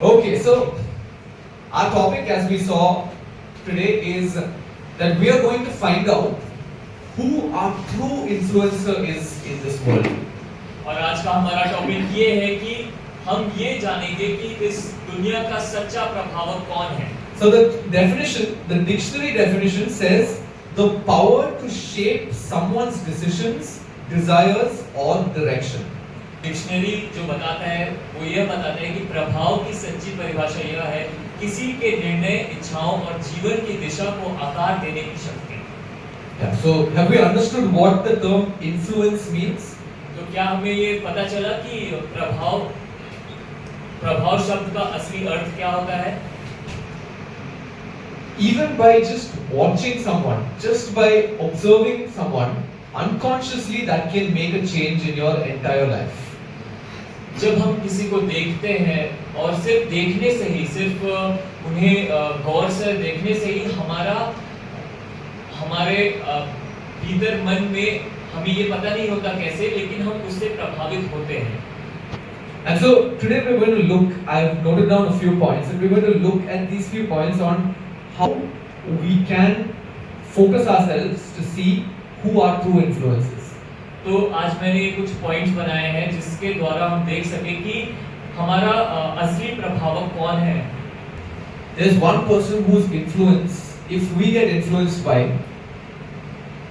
Okay, so our topic, as we saw today, is that we are going to find out who our true influencer is in this world. और आज का हमारा topic ये है कि हम ये जानेंगे कि इस दुनिया का सच्चा प्रभावक कौन है। So the definition, the dictionary definition says the power to shape someone's decisions, desires or direction. Dictionary जो बताता है वो यह बताता है कि प्रभाव की सच्ची परिभाषा यह है किसी के निर्णय, इच्छाओं और जीवन की दिशा को आकार देने की शक्ति। Yeah, so have we understood what the term influence means? तो क्या हमें ये पता चला कि प्रभाव शब्द का असली अर्थ क्या होता है? Even by just watching someone, just by observing someone, unconsciously that can make a change in your entire life. जब हम किसी को देखते हैं और सिर्फ देखने से ही, सिर्फ उन्हें गौर से देखने से ही हमारे भीतर मन में हमें ये पता नहीं होता कैसे, लेकिन हम उससे प्रभावित होते हैं। And so today we're going to look, I've noted down a few points, and we're going to look at these few points on how we can focus ourselves to see who are true influences. तो आज मैंने कुछ points बनाए हैं जिसके द्वारा हम देख सकें कि हमारा असली प्रभावक कौन है। There's one person whose influence, if we get influenced by,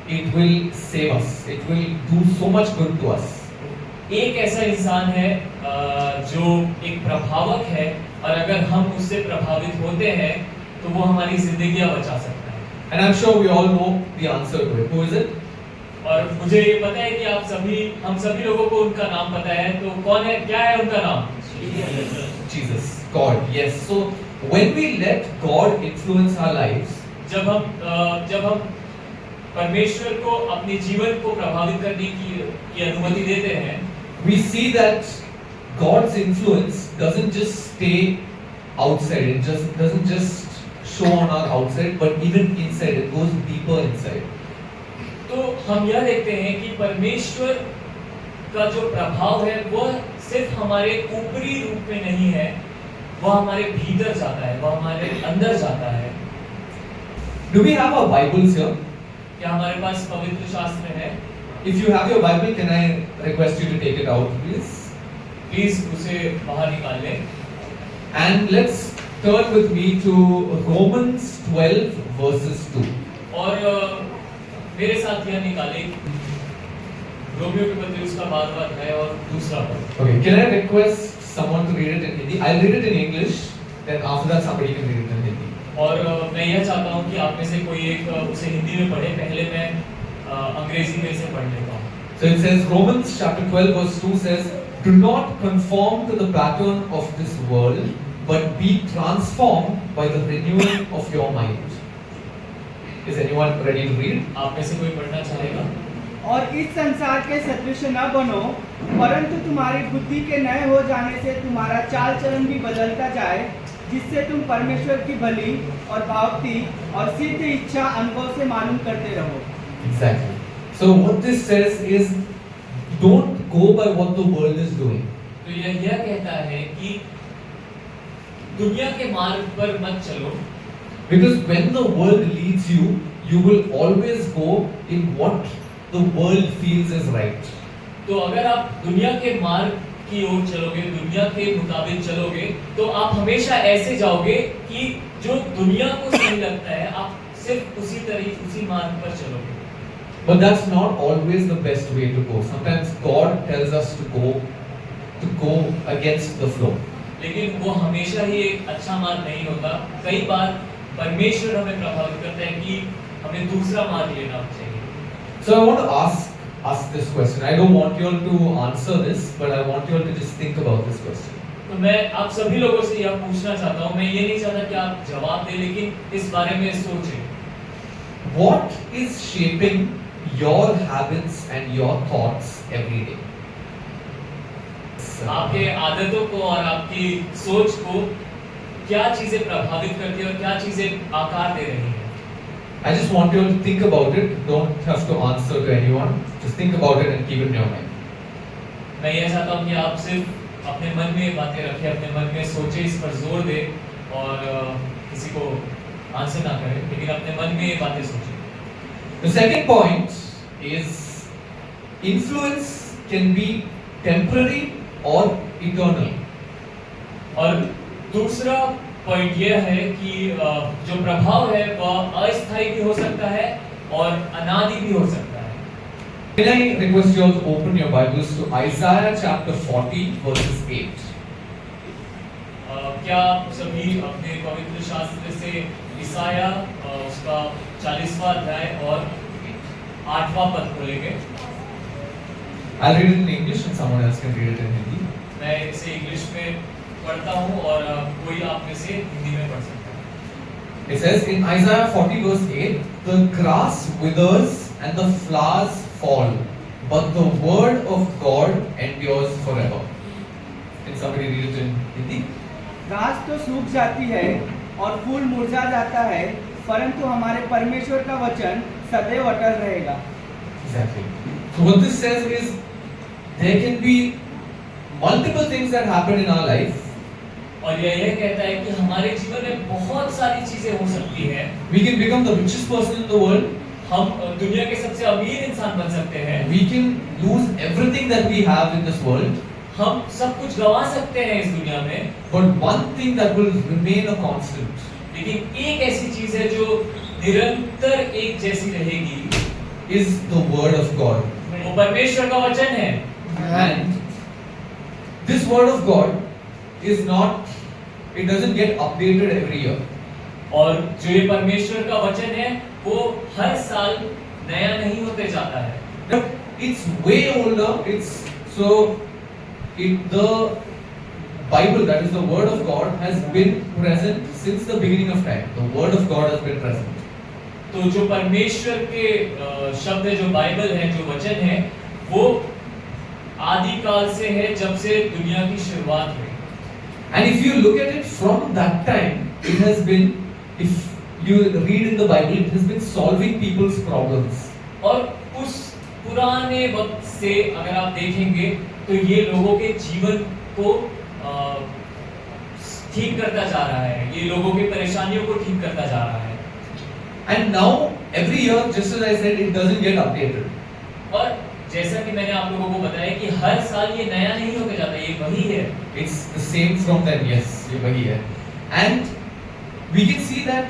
it will save us. It will do so much good to us. एक ऐसा इंसान है जो एक प्रभावक है और अगर हम उससे प्रभावित होते हैं तो वो हमारी जिंदगियां बचा सकता है। And I'm sure we all know the answer to it. Who is it? और मुझे ये पता है कि हम सभी लोगों को उनका नाम पता है। तो कौन है, क्या है उनका नाम? Jesus, God. Yes. So when we let God influence our lives, जब हम परमेश्वर को अपने जीवन को प्रभावित करने की अनुमति देते हैं, we see that God's influence doesn't just stay outside. It just doesn't just show on our outside, but even inside. It goes deeper inside. तो हम यह देखते हैं कि परमेश्वर का जो प्रभाव है वह सिर्फ हमारे ऊपरी रूप में नहीं है, वह हमारे भीतर जाता है, वह हमारे अंदर जाता है। Do we have our Bibles here? क्या हमारे पास पवित्र शास्त्र है? If you have your Bible, can I request you to take it out, please? Please उसे बाहर निकाल लें। And let's turn with me to Romans 12 verses 2. और मेरे साथ यह निकालें रोमियो के पत्र उसका 12वां अध्याय और दूसरा पद। Okay, can I request someone to read it in Hindi? I'll read it in English, then after that somebody can read it in Hindi. और मैं यह चाहता हूँ कि आप में से कोई एक उसे हिंदी में पढ़े, पहले मैं अंग्रेजी में इसे पढ़ लेता हूँ। So it says, Romans chapter 12 verse 2 says, do not conform to the pattern of this world, but be transformed by the renewing of your mind. Is anyone ready to read? आप में से कोई पढ़ना चाहेगा? और इस संसार के सदृश न बनो, परंतु तुम्हारी बुद्धि के नए हो जाने से तुम्हारा चाल चलन भी बदलता जाए, जिससे तुम परमेश्वर की भली और भावती और सिद्ध इच्छा अनुभव से मालूम करते रहो। Exactly. So what this says is, don't go by what the world is doing. तो यह कहता है कि दुनिया के मार्ग पर मत चलो। Because when the world leads you, you will always go in what the world feels is right. तो अगर आप दुनिया के मार्ग की ओर चलोगे, दुनिया के मुताबिक चलोगे, तो आप हमेशा ऐसे जाओगे कि जो दुनिया को सही लगता है, आप सिर्फ उसी मार्ग पर चलोगे। But that's not always the best way to go. Sometimes God tells us to go against the flow. लेकिन वो हमेशा ही एक अच्छा मार्ग नहीं होता। कई बार परमेश्वर हमें प्रभावित करता है कि हमें दूसरा मार्ग लेना चाहिए। So I want to ask this question. I don't want you all to answer this, but I want you all to just think about this question. तो मैं आप सभी लोगों से यह पूछना चाहता हूँ, मैं ये नहीं चाहता कि आप जवाब दें, लेकिन इस बारे में सोचें। What is shaping your habits and your thoughts every day? आपके आदतों को और आपकी सोच को क्या चीजें प्रभावित करती है और क्या चीजें आकार दे रही हैं? I just want you all to think about it. Don't have to answer to anyone. Just think about it and keep it in your mind. मैं यह चाहता हूँ कि आप सिर्फ अपने मन में ये बातें रखे, अपने मन में सोचे, इस पर जोर दे और किसी को आंसर ना करे, लेकिन अपने मन में ये बातें सोचे। The second point is influence can be temporary or eternal. और दूसरा पॉइंट यह है कि जो प्रभाव है वह अस्थायी भी हो सकता है और अनादि भी हो सकता है। Can I request you all to open your Bibles to Isaiah chapter 40 verses 8? क्या आप सभी अपने पवित्र शास्त्र से ईसाया उसका 40वां अध्याय और 8वां पद खोलेंगे? I'll read it in English and someone else can read it in Hindi. मैं इसे इंग्लिश में पढ़ता हूँ और कोई आप में से हिंदी में पढ़ सकता है। It says in Isaiah 40 verse 8, the grass withers and the flowers fall, but the word of God endures forever. Can somebody read it in Hindi? घास तो सूख जाती है और फूल मुरझा जाता है, परंतु हमारे परमेश्वर का वचन सदैव अटल रहेगा। Exactly. So what this says is there can be multiple things that happen in our life. और यह कहता है कि हमारे जीवन में बहुत सारी चीजें हो सकती हैं। We can become the richest person in the world. हम दुनिया के सबसे अमीर इंसान बन सकते हैं। We can lose everything that we have in this world. हम सब कुछ गंवा सकते हैं इस दुनिया में। But one thing that will remain a constant लेकिन एक ऐसी चीज है जो निरंतर एक जैसी रहेगी, is the word of God. वो परमेश्वर का वचन है। And this word of God is not, it doesn't get updated every year. और जो ये परमेश्वर का वचन है वो हर साल नया नहीं होते जाता है। But it's way older. The Bible, that is the word of God, has been present since the beginning of time. The word of God has been present. तो जो परमेश्वर के शब्द है, जो बाइबल है, जो वचन है, वो आदि काल से है, जब से दुनिया की शुरुआत हुई। And if you look at it from that time, it has been, if you read in the Bible, it has been solving people's problems. और उस पुराने वक्त से अगर आप देखेंगे तो ये लोगों के जीवन को ठीक करता जा रहा है, ये लोगों की परेशानियों को ठीक करता जा रहा है। And now every year, just as I said, it doesn't get updated. और जैसा कि मैंने आप लोगों को बताया कि हर साल ये नया नहीं होते जाता, ये वही है। It's the same from then, yes, ये वही है. And we can see that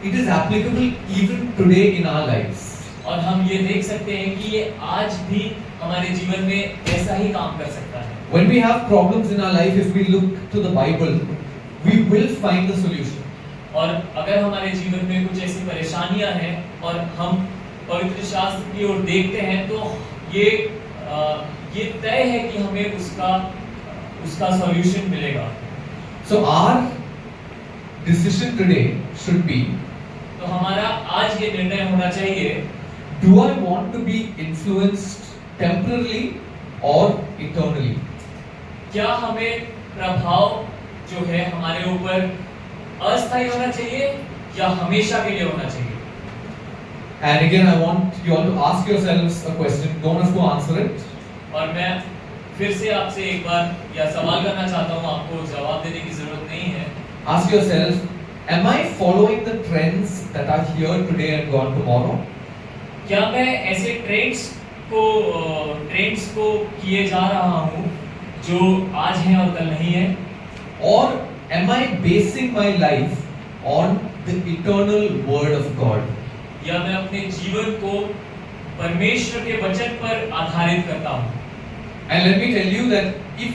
it is applicable even today in our lives. और हम ये देख सकते हैं कि ये आज भी हमारे जीवन में ऐसा ही काम कर सकता है। When we have problems in our life, if we look to the Bible, we will find the solution. और अगर हमारे जीवन में कुछ ऐसी परेशानियां हैं और हम पवित्र शास्त्र की ओर देखते हैं तो ये तय है कि हमें उसका सॉल्यूशन मिलेगा। So our decision today should be, तो हमारा आज ये निर्णय होना चाहिए, do I want to be influenced temporarily or eternally? क्या हमें प्रभाव जो है हमारे ऊपर अस्थायी होना चाहिए या हमेशा के लिए होना चाहिए? And again, I want you all to ask yourselves a question. Don't have to answer it. और मैं फिर से आपसे एक बार या सवाल करना चाहता हूँ, आपको जवाब देने की जरूरत नहीं है। Ask yourself, am I following the trends that are here today and gone tomorrow? क्या मैं ऐसे ट्रेंड्स को किए जा रहा हूँ जो आज हैं और कल नहीं है? Or am I basing my life on the eternal word of God? या मैं अपने जीवन को परमेश्वर के वचन पर आधारित करता हूँ? And let me tell you that if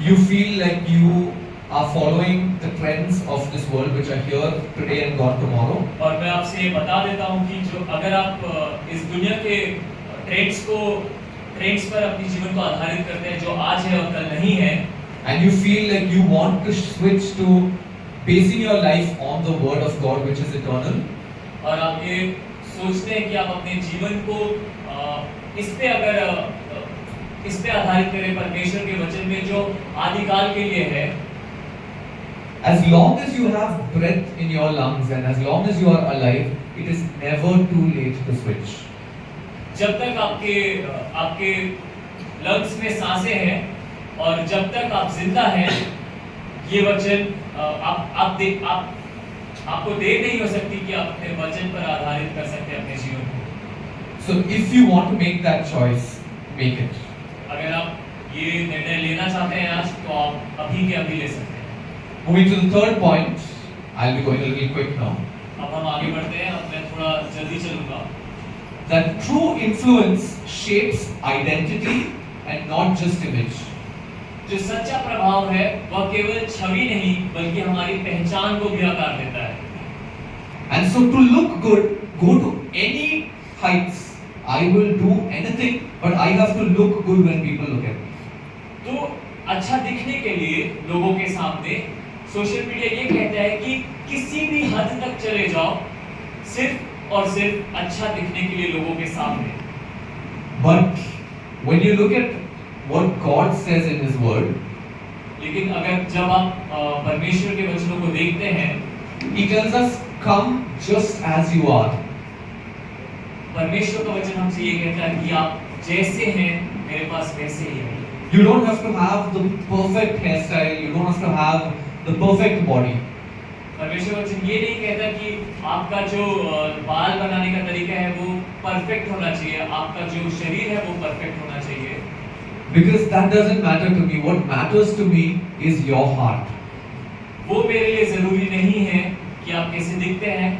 you feel like you are following the trends of this world which are here today and gone tomorrow, और मैं आपसे ये बता देता हूँ कि जो अगर आप इस दुनिया के ट्रेंड्स पर अपने जीवन को आधारित करते हैं जो आज है और कल नहीं है, and you feel like you want to switch to basing your life on the word of God which is eternal, और आप ये सोचते हैं कि आप अपने जीवन को इस पे आधारित करें परमेश्वर के वचन में जो आदिकाल के लिए है, as long as you have breath in your lungs and as long as you are alive, it is never too late to switch. जब तक आपके लंग्स में सांसें हैं और जब तक आप जिंदा हैं, ये वचन आपको देर नहीं हो सकती कि आप अपने वचन पर आधारित कर सकते हैं अपने जीवन को। So if you want to make that choice, make it. अगर आप ये निर्णय लेना चाहते हैं आज, तो आप अभी के अभी ले सकते हैं। Moving to the third point, I'll be going a little quick now. अब हम आगे बढ़ते हैं, अब मैं थोड़ा जल्दी चलूंगा। That true influence shapes identity and not just image. जो सच्चा प्रभाव है वह केवल छवि नहीं बल्कि हमारी पहचान को भी आकार देता है। And so to look good, go to any heights. I will do anything, but I have to look good when people look at me. तो अच्छा दिखने के लिए लोगों के सामने सोशल मीडिया ये कहता है कि किसी भी हद तक चले जाओ, सिर्फ और सिर्फ अच्छा दिखने के लिए लोगों के सामने। But when you look at what God says in His Word, लेकिन अगर जब आप परमेश्वर के वचनों को देखते हैं, He tells us, "Come just as you are." परमेश्वर का वचन हमसे ये कहता है कि आप जैसे हैं मेरे पास वैसे ही हैं। You don't have to have the perfect hairstyle. You don't have to have the perfect body. परमेश्वर का वचन ये नहीं कहता कि आपका जो बाल बनाने का तरीका है वो परफेक्ट होना चाहिए, आपका जो शरीर है वो परफेक्ट होना चाहिए। Because that doesn't matter to me. What matters to me is your heart. वो मेरे लिए जरूरी नहीं है कि आप कैसे दिखते हैं,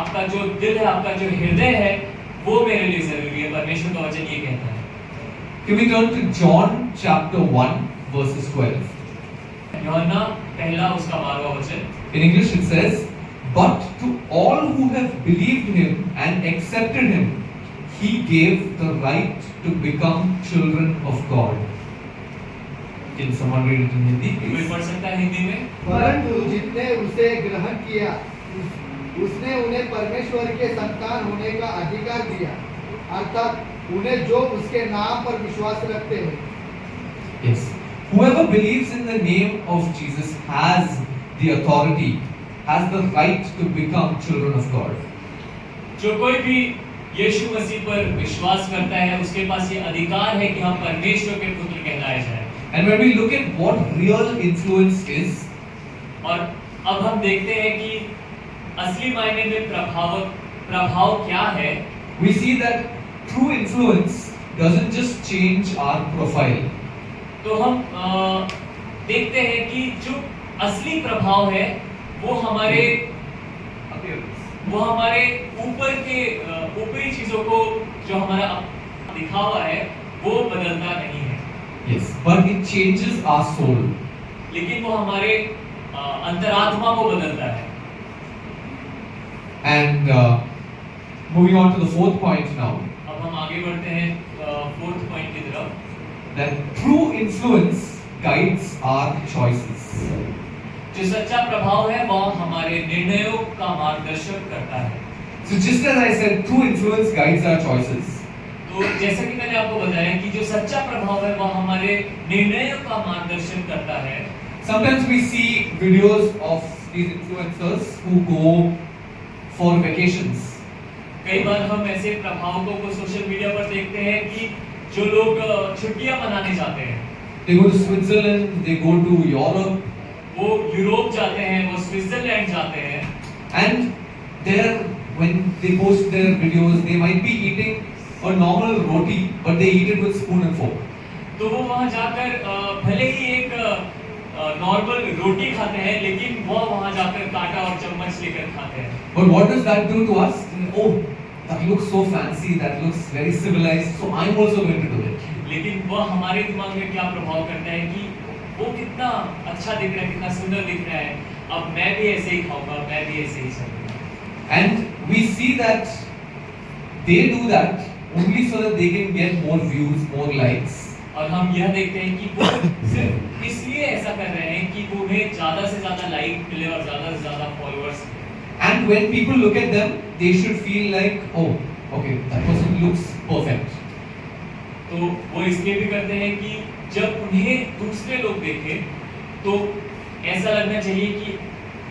आपका जो दिल है, आपका जो हृदय है, वो मेरे लिए जरूरी है। परमेश्वर का वचन ये कहता है। Can we turn to John chapter 1 verses 12? यूहन्ना पहला उसका 12वां वचन। In English it says, "But to all who have believed Him and accepted Him, He gave the right to become children of God." Can someone read it in Hindi, कोई please? पढ़ सकता है हिंदी में? परंतु जितने उसे ग्रहण किया उसने उन्हें परमेश्वर के संतान होने का अधिकार दिया, अर्थात उन्हें जो उसके नाम पर विश्वास रखते हैं। Yes. Whoever believes in the name of Jesus has the authority, has the right to become children of God. जो कोई भी यीशु मसीह पर विश्वास करता है, उसके पास ये अधिकार है कि हम परमेश्वर के पुत्र कहलाए जाएं। And when we look at what real influence is, और अब हम देखते हैं कि असली मायने में प्रभाव क्या है, we see that true influence doesn't just change our profile. तो हम देखते हैं कि जो असली प्रभाव है वो हमारे ऊपर के ऊपरी चीजों को जो हमारा दिखावा है वो बदलता नहीं है। Yes, but it changes our soul. लेकिन वो हमारे अंतरात्मा को बदलता है। And moving on to the fourth point now, अब हम आगे बढ़ते हैं फोर्थ पॉइंट की तरफ। that true influence guides our choices. जो सच्चा प्रभाव है वह हमारे निर्णयों का मार्गदर्शन करता है। So just as I said, true influence guides our choices. तो जैसा कि मैंने आपको बताया कि जो सच्चा प्रभाव है वह हमारे निर्णयों का मार्गदर्शन करता है। Sometimes we see videos of these influencers who go for vacations. कई बार हम ऐसे प्रभावकों को सोशल मीडिया पर देखते हैं कि जो लोग छुट्टियां मनाने जाते हैं, They go to Switzerland, they go to Europe, वो यूरोप जाते हैं, वो स्विट्जरलैंड जाते हैं, and there when they post their videos, they might be eating a normal roti, but they eat it with spoon and fork. तो वो वहाँ जाकर भले ही एक नॉर्मल रोटी खाते हैं, लेकिन वो वहाँ जाकर कांटा और चम्मच लेकर खाते हैं। But what does that do to us? Oh, that looks so fancy, that looks very civilized, so I'm also going to do it. लेकिन वह हमारे दिमाग में क्या प्रभाव करता है कि वो कितना अच्छा दिख रहा है, कितना सुंदर दिख रहा है, अब मैं भी ऐसे ही खाऊंगा, मैं भी ऐसे ही चलूंगा। And we see that they do that only so that they can get more views, more likes. और हम यह देखते हैं कि वो सिर्फ इसलिए ऐसा कर रहे हैं कि वो उन्हें ज्यादा से ज्यादा लाइक मिले और ज्यादा से ज्यादा फॉलोअर्स मिले। And when people look at them, they should feel like, oh, okay, that person looks perfect. तो वो इसलिए भी करते हैं कि जब उन्हें दूसरे लोग देखें तो ऐसा लगना चाहिए कि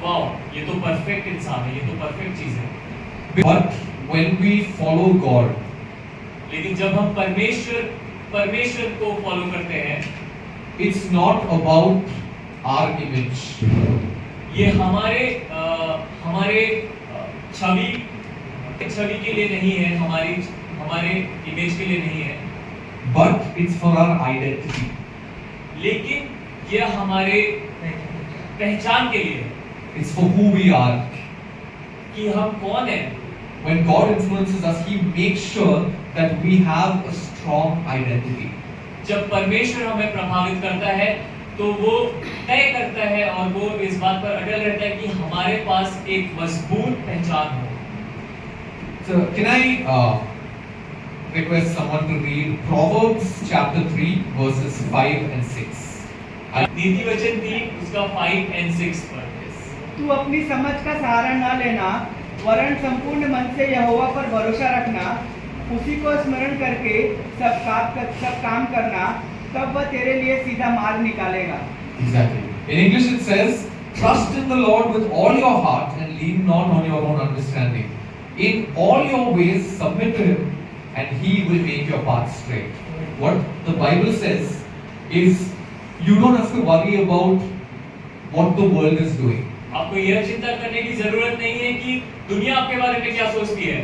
वाह, ये तो परफेक्ट इंसान है, ये तो परफेक्ट चीज है। But when we follow God, लेकिन जब हम परमेश्वर को फॉलो करते हैं, It's not about our image. ये हमारे छवि के लिए नहीं है, हमारे इमेज के लिए नहीं है, But it's for our identity. लेकिन यह हमारे पहचान के लिए है It's for who we are. कि हम कौन हैं। When God influences us, He makes sure that we have a strong identity. जब परमेश्वर हमें प्रभावित करता है तो वो तय करता है और वो इस बात पर अटल रहता है कि हमारे पास एक मजबूत पहचान हो। So, can I request someone to read Proverbs chapter 3, verses 5 and 6? नीति वचन 3 उसका 5 and 6 पर। तू अपनी समझ का सहारा न लेना, वरन संपूर्ण मन से यहोवा पर भरोसा रखना, उसी को स्मरण करके सब काम करना, तब वह तेरे लिए सीधा मार्ग निकालेगा। Exactly. In English it says, trust in the Lord with all your heart and lean not on your own understanding. In all your ways submit to Him and He will make your path straight. What the Bible says is, you don't have to worry about what the world is doing. आपको यह चिंता करने की जरूरत नहीं है कि दुनिया आपके बारे में क्या सोचती है।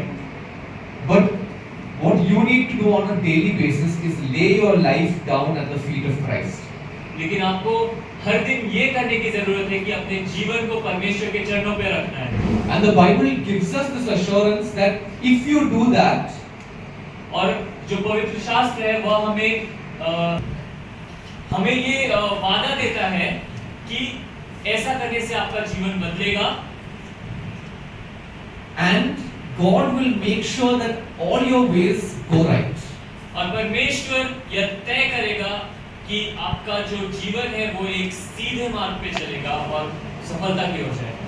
But what you need to do on a daily basis is lay your life down at the feet of Christ. लेकिन आपको हर दिन ये करने की जरूरत है कि अपने जीवन को परमेश्वर के चरणों पे रखना है। And the Bible gives us this assurance that if you do that, और जो पवित्र शास्त्र है वह हमें ये वादा देता है कि ऐसा करने से आपका जीवन बदलेगा and God will make sure that all your ways go right. और परमेश्वर यह तय करेगा कि आपका जो जीवन है वो एक सीधे मार्ग पे चलेगा और सफलता की ओर जाएगा।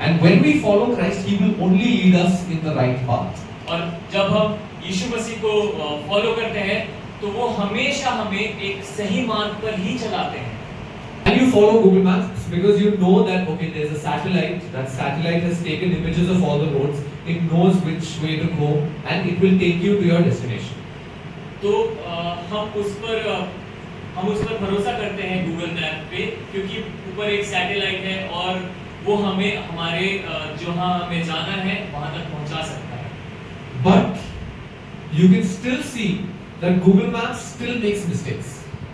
And when we follow Christ, He will only lead us in the right path. और जब हम यीशु मसीह को फॉलो करते हैं तो वो हमेशा हमें एक सही मार्ग पर ही चलाते हैं। And you follow Google Maps because you know that okay, there's a satellite. That satellite has taken images of all the roads. It knows which way to go, and it will take you to your destination. तो हम उस पर भरोसा करते हैं Google map पे, क्योंकि ऊपर एक सैटेलाइट है और वो हमें हमारे जहाँ हमें जाना है वहाँ तक पहुँचा सकता है। But you can still see that Google Maps still makes mistakes.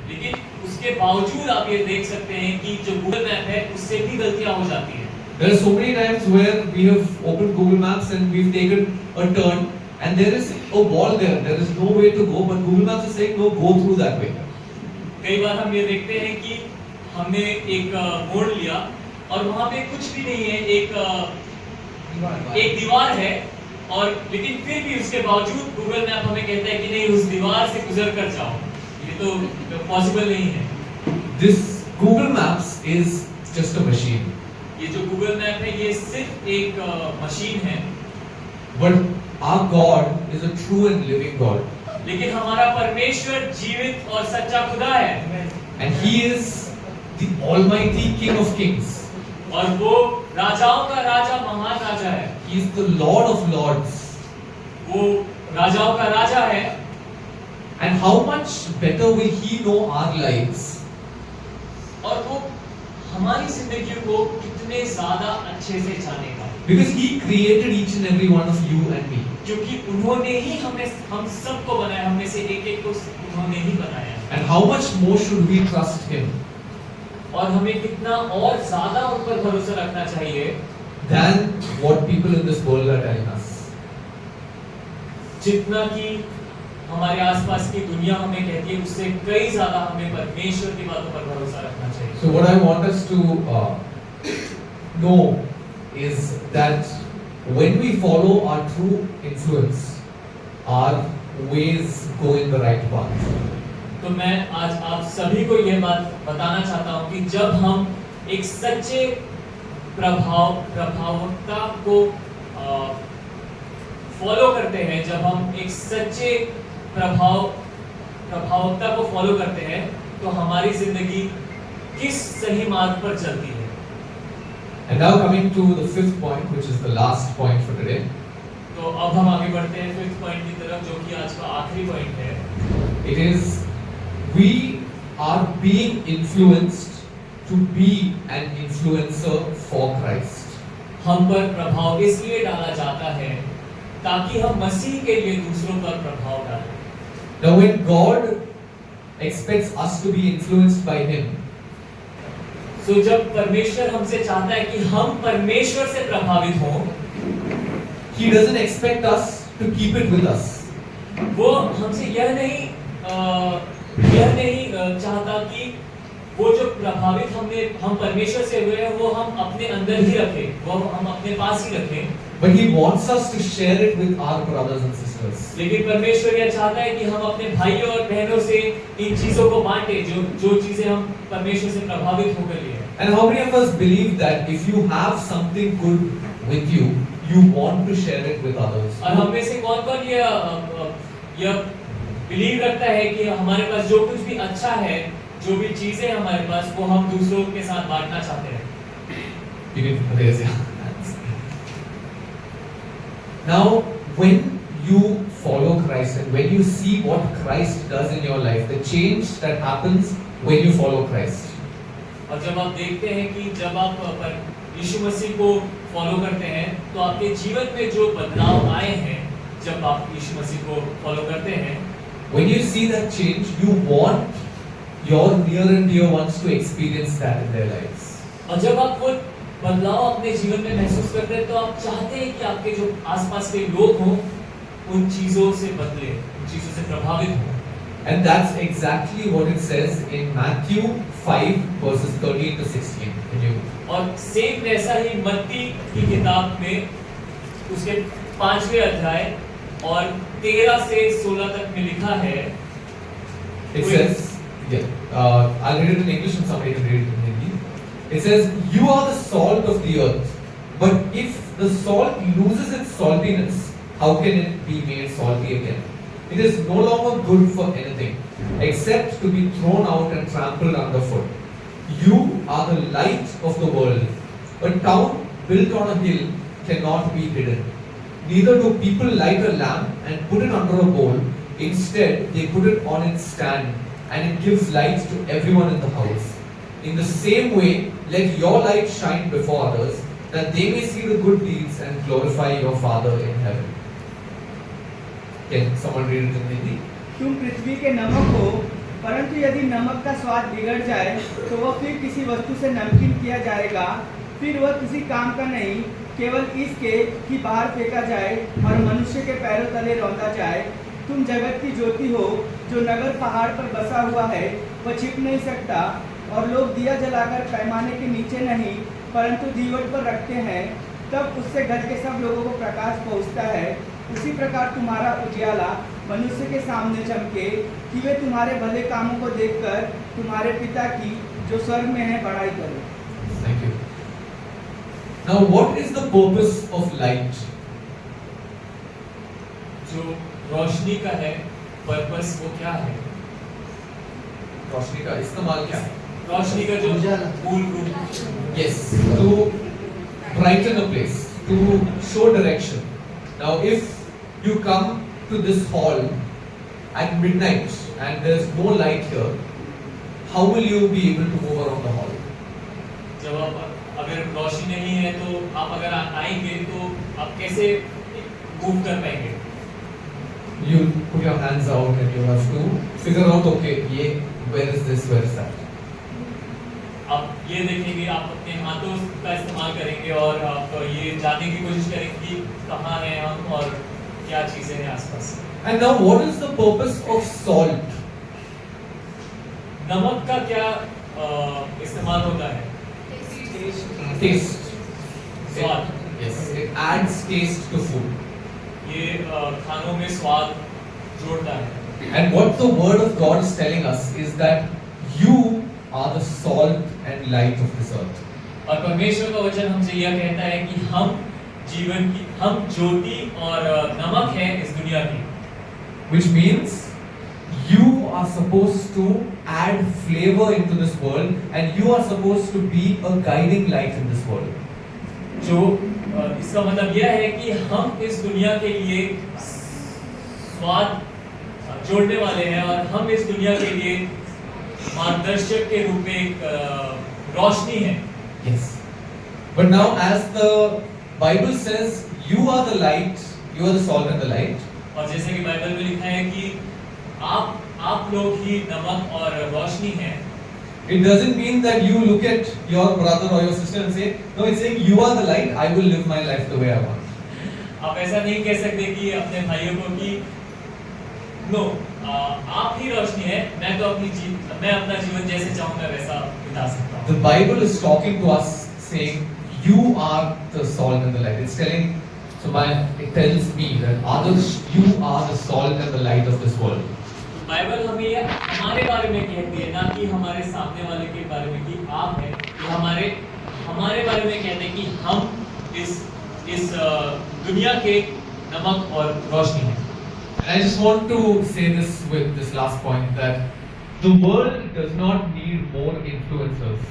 लेकिन उसके बावजूद आप ये देख सकते हैं कि जो गूगल मैप है उससे भी गलतियां हो जाती हैं। There are so many times where we have opened Google Maps and we've taken a turn and there is a wall there. There is no way to go, but Google Maps is saying no, go through that way. कई बार हम ये देखते हैं कि हमने एक मोड़ लिया और वहाँ पे कुछ भी नहीं है, एक दीवार है, और लेकिन फिर भी उसके बावजूद गूगल मैप हमें कहता है कि नहीं, उस दीवार से गुजर कर जाओ। ये तो पॉसिबल नहीं है। This Google Maps is just a machine. ये जो गूगल मैप है ये सिर्फ एक मशीन है। But our God is a true and living God. लेकिन हमारा परमेश्वर जीवित और सच्चा खुदा है। And He is the Almighty King of Kings. और वो राजाओं का राजा, महान राजा है। He is the Lord of Lords. वो राजाओं का राजा है। And how much better will He know our lives? और वो हमारी जिंदगी को कितने ज्यादा अच्छे से जानेगा। Because He created each and every one of you and me. क्योंकि उन्होंने ही हम सबको बनाया, हमें से एक को उन्होंने ही बनाया। And how much more should we trust Him और हमें कितना और ज्यादा उन पर भरोसा रखना चाहिए than what people in this world are telling us? जितना कि हमारे आसपास की दुनिया हमें कहती है, उससे कई ज्यादा हमें परमेश्वर की बातों पर भरोसा रखना चाहिए। So what I want us to know is that when we follow our true influence, our ways go in the right path. तो मैं आज आप सभी को यह बात बताना चाहता हूँ कि जब हम एक सच्चे प्रभावकता को फॉलो करते हैं, जब हम एक सच्चे प्रभावकता को फॉलो करते हैं, तो हमारी जिंदगी किस सही मार्ग पर चलती है। And now coming to the fifth point, which is the last point for today. तो अब हम आगे बढ़ते हैं फिफ्थ पॉइंट की तरफ, जो कि आज का आखिरी पॉइंट है। It is we are being influenced to be an influencer for Christ. हम पर प्रभाव इसलिए डाला जाता है ताकि हम मसीह के लिए दूसरों पर प्रभाव डालें। Now, when God expects us to be influenced by Him, तो जब परमेश्वर हमसे चाहता है कि हम परमेश्वर से प्रभावित हों, He doesn't expect us to keep it with us. वो हमसे यह नहीं चाहता कि वो जो प्रभावित हम परमेश्वर से हुए हैं वो हम अपने अंदर ही रखें, वो हम अपने पास ही रखें। But He wants us to share it with our brothers and sisters. लेकिन परमेश्वर यह चाहता है कि हम अपने भाइयों और बहनों से इन चीजों को बांटें जो चीजें हम परमेश्वर से प्रभावित होकर लिए। And how many of us believe that if you have something good with you, you want to share it with others? और हम में से कौन-कौन यह बिलीव रखता है कि हमारे पास जो कुछ भी अच्छा है, जो भी चीजें हैं हमारे पास, वो हम दूसरों के साथ बांटना चाहते हैं। You can raise your hands. Now, when you follow Christ and when you see what Christ does in your life, the change that happens when you follow Christ. और जब आप देखते हैं कि जब आप यीशु मसीह को फॉलो करते हैं, तो आपके जीवन में जो बदलाव आए हैं, जब आप यीशु मसीह को फॉलो करते हैं, when you see that change, you want your near and dear ones to experience that in their lives. और जब आप वो बदलाव अपने जीवन में महसूस करते हैं, तो आप चाहते हैं कि आपके जो आसपास के लोग हों, उन चीजों से बदले, उन चीजों से प्रभावित हों। And that's exactly what it says in Matthew 5 verses 13 to 16. Can you? और सेम वैसा ही मत्ती की किताब में उसके 5वें अध्याय और 13 से 16 तक में लिखा है। It says, I'll read it in English and somebody can read it in Hindi. It says, "You are the salt of the earth, but if the salt loses its saltiness, how can it be made salty again? It is no longer good for anything, except to be thrown out and trampled underfoot. You are the light of the world. A town built on a hill cannot be hidden. Neither do people light a lamp and put it under a bowl. Instead, they put it on its stand, and it gives light to everyone in the house. In the same way, let your light shine before others, that they may see the good deeds and glorify your Father in heaven." Can someone read it in Hindi? तुम पृथ्वी के नमक हो, परंतु यदि नमक का स्वाद बिगड़ जाए तो वह फिर किसी वस्तु से नमकीन किया जाएगा, फिर वह किसी काम का नहीं, केवल इसके कि बाहर फेंका जाए और मनुष्य के पैरों तले रौंदा जाए। तुम जगत की ज्योति हो। जो नगर पहाड़ पर बसा हुआ है वह छिप नहीं सकता, और लोग दिया जलाकर पैमाने के नीचे नहीं परंतु दीवट पर रखते हैं, तब उससे घर के सब लोगों को प्रकाश पहुँचता है। उसी प्रकार तुम्हारा उजियाला मनुष्य के सामने चमके, कि वे तुम्हारे भले कामों को देखकर तुम्हारे पिता की जो स्वर्ग में है बड़ाई करें। Thank you. Now, what is the purpose of light? जो रोशनी का है, पर्पस वो क्या है? रोशनी का इस्तेमाल क्या है? रोशनी का जो उजाला। मूल रूप, Yes, to brighten a place, to show direction. Now, if you come to this hall at midnight and there's no light here, how will you be able to move around the hall? जब आप अगर रोशनी नहीं है तो आप अगर आएंगे तो आप कैसे मूव कर पाएंगे? You put your hands out and you have to figure out, okay, where is this, where is that? आप ये देखेंगे, आप अपने हाथों का इस्तेमाल करेंगे और आप ये जानने की कोशिश करेंगे कि कहाँ हैं हम और क्या चीजें हैं आसपास। And now, what is the purpose of salt? नमक का क्या इस्तेमाल होता है? Taste. स्वाद। Yes, it adds taste to food. ये खानों में स्वाद जोड़ता है। And what the Word of God is telling us is that you are the salt and light of this earth. और परमेश्वर का वचन हमसे यह कहता है कि हम ज्योति और नमक हैं इस दुनिया की। Which means you are supposed to add flavor into this world, and you are supposed to be a guiding light in this world. जो इसका मतलब यह है कि हम इस दुनिया के लिए स्वाद जोड़ने वाले हैं और हम इस दुनिया के लिए मार्गदर्शक के रूप में एक रोशनी है। Yes. But now, as the Bible says, you are the light, you are the salt and the light. और जैसे कि बाइबल में लिखा है कि आप लोग ही नमक और रोशनी हैं। It doesn't mean that you look at your brother or your sister and say, no, it's saying you are the light, I will live my life the way I want. आप ऐसा नहीं कह सकते कि अपने भाइयों को कि नो आप ही रोशनी है, मैं अपना जीवन जैसे चाहूंगा वैसा बिता सकता हूँ। The Bible is talking to us saying, you are the salt and the light. It's telling, it tells me that others, you are the salt and the light of this world. Bible हमें हमारे बारे में कहती है, ना कि हमारे सामने वाले के बारे में कि आप हैं। ये हमारे बारे में कहते हैं कि हम इस दुनिया के नमक और रोशनी हैं। And I just want to say this with this last point, that the world does not need more influencers.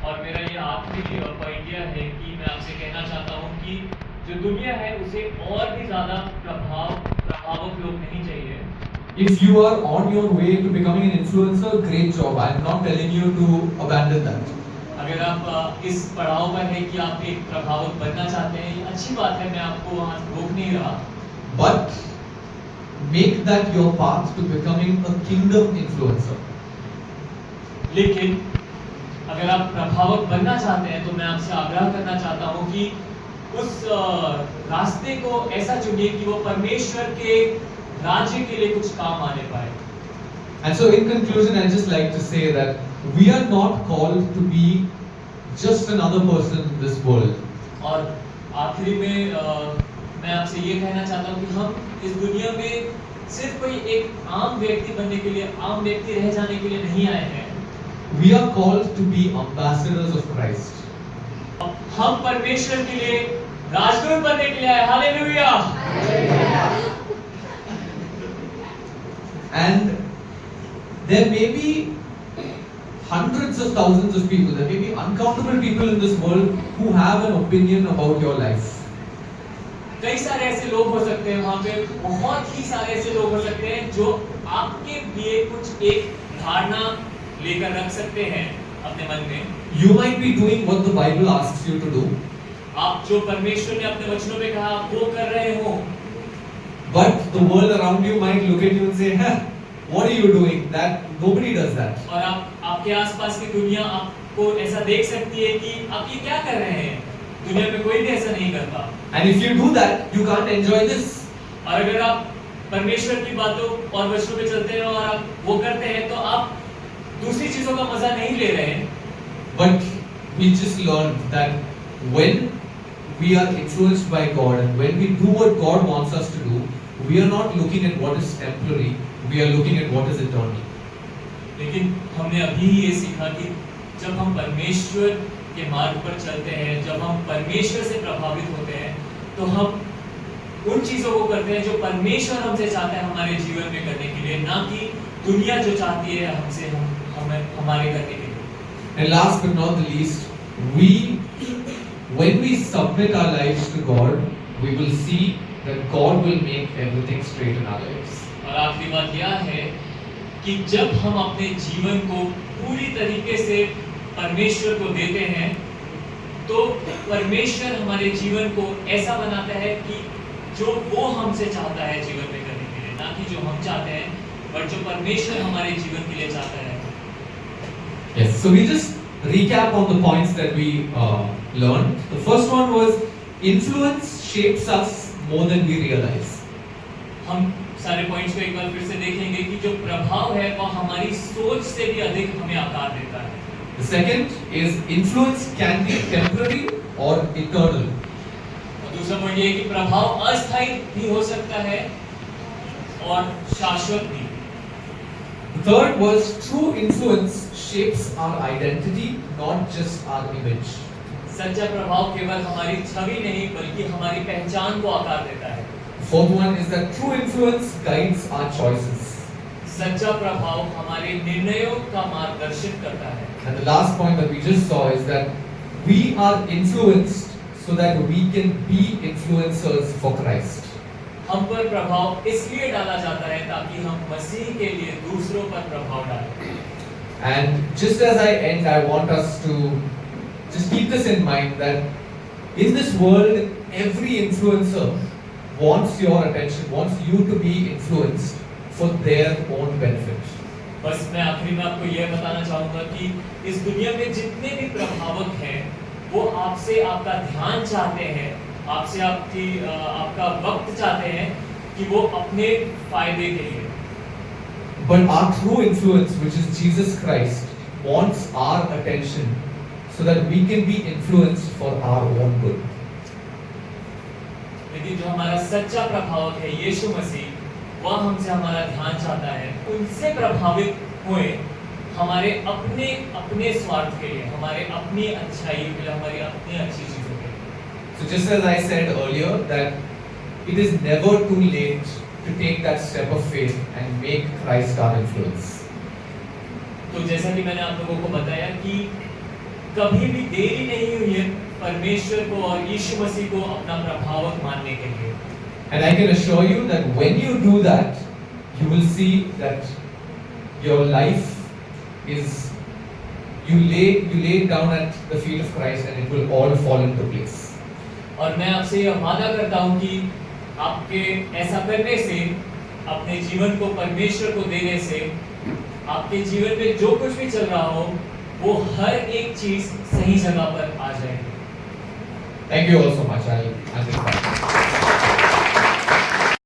और मेरा ये आखिरी पॉइंट यह है कि मैं आपसे कहना चाहता हूँ कि जो दुनिया है उसे और भी ज्यादा प्रभावक लोग नहीं चाहिए। If you are on your way to becoming an influencer, great job. I am not telling you to abandon that. अगर आप इस पड़ाव पर है कि आप एक प्रभावक बनना चाहते हैं, ये अच्छी बात है, मैं आपको वहाँ रोक नहीं रहा। But make that your path to becoming a kingdom influencer. लेकिन अगर आप प्रभावक बनना चाहते हैं तो मैं आपसे आग्रह करना चाहता हूँ कि उस रास्ते को ऐसा चुनिए कि वो परमेश्वर के राज्य के लिए कुछ काम आने पाए। And so in conclusion, I'd just like to say that we are not called to be just another person in this world. और आखिरी में मैं आपसे ये कहना चाहता हूँ कि हम इस दुनिया में सिर्फ कोई एक आम व्यक्ति बनने के लिए, आम व्यक्ति रह जाने के लिए नहीं आए हैं। We are called to be ambassadors of Christ. हम परमेश्वर के लिए राजदूत बनने के लिए आए। Hallelujah. And there may be hundreds of thousands of people, there may be uncountable people in this world who have an opinion about your life. कई सारे ऐसे लोग हो सकते हैं, वहाँ पे बहुत ही सारे ऐसे लोग हो सकते हैं जो आपके लिए कुछ एक धारणा लेकर रख सकते हैं अपने मन में। You might be doing what the Bible asks you to do. आप जो परमेश्वर ने अपने वचनों में कहा आप वो कर रहे हो। But the world around you might look at you and say, "Huh, what are you doing? That nobody does that." और आपके आसपास की दुनिया आपको ऐसा देख सकती है कि आप ये क्या कर रहे हैं, दुनिया में कोई भी ऐसा नहीं करता। And if you do that, you can't enjoy this. और अगर आप परमेश्वर की बातों और वचनों पे चलते हैं और आप वो करते हैं तो आप दूसरी चीजों का मजा नहीं ले रहे हैं। But we just learned that when we are influenced by God and when we do what God wants us to do, we are not looking at what is temporary, we are looking at what is eternal. लेकिन हमने अभी ये सीखा कि जब हम परमेश्वर के मार्ग पर चलते हैं, जब हम परमेश्वर से प्रभावित होते हैं, तो हम उन चीजों को करते हैं जो परमेश्वर हमसे चाहते हैं हमारे जीवन में करने के लिए, ना कि दुनिया जो चाहती है हमसे हमारे करने के लिए। And last but not the least, when we submit our lives to God, we will see that God will make everything straight in our lives. और आखिरी बात यह है कि जब हम अपने जीवन को पूरी तरीके से परमेश्वर को देते हैं, तो परमेश्वर हमारे जीवन को ऐसा बनाता है कि जो वो हमसे चाहता है जीवन में करने के लिए, ना कि जो हम चाहते हैं, पर जो परमेश्वर हमारे जीवन के लिए चाहता है। Yes, so we just recap on the points that we learned. The first one was influence shapes us more than we realize. हम सारे पॉइंट्स को एक बार फिर से देखेंगे कि जो प्रभाव है वह हमारी सोच से भी अधिक हमें आकार देता है। The second is influence can be temporary or eternal. और दूसरा पॉइंट ये है कि प्रभाव अस्थायी भी हो सकता है और शाश्वत भी। The third was true influence shapes our identity, not just our image. सच्चा प्रभाव केवल हमारी छवि नहीं बल्कि हमारी पहचान को आकार देता है। Fourth one is that true influence guides our choices. सच्चा प्रभाव हमारे निर्णयों का मार्गदर्शन करता है। And the last point that we just saw is that we are influenced so that we can be influencers for Christ. हम पर प्रभाव इसलिए डाला जाता है ताकि हम मसीह के लिए दूसरों पर प्रभाव डालें। And just as I end, I want us to just keep this in mind that in this world, every influencer wants your attention, wants you to be influenced for their own benefit. बस मैं आखिरी में आपको यह बताना चाहूंगा कि इस दुनिया में जितने भी प्रभावक हैं वो आपसे आपका ध्यान चाहते हैं, आपसे आपका वक्त चाहते हैं कि वो अपने फायदे के लिए। But our true influence, which is Jesus Christ, wants our attention so that we can be influenced for our own good. लेकिन जो हमारा सच्चा प्रभावक है यीशु मसीह, वह हमसे हमारा ध्यान चाहता है, उनसे प्रभावित हुए हमारे अपने स्वार्थ के लिए, हमारे अपनी अच्छाई के लिए, हमारी अपनी अच्छी चीजों के लिए। So just as I said earlier that it is never too late to take that step of faith and make Christ our influence. तो जैसा कि मैंने आप लोगों को बताया कि कभी भी देरी नहीं हुई है परमेश्वर को और यीशु मसीह को अपना प्रभावक मानने के लिए। And I can assure you that when you do that, you will see that your life is you lay it down at the feet of Christ and it will all fall into place. और मैं आपसे यह वादा करता हूँ कि आपके ऐसा करने से, अपने जीवन को परमेश्वर को देने से, आपके जीवन में जो कुछ भी चल रहा हो वो हर एक चीज सही जगह पर आ जाएगी। Thank you all so much. I'll end it.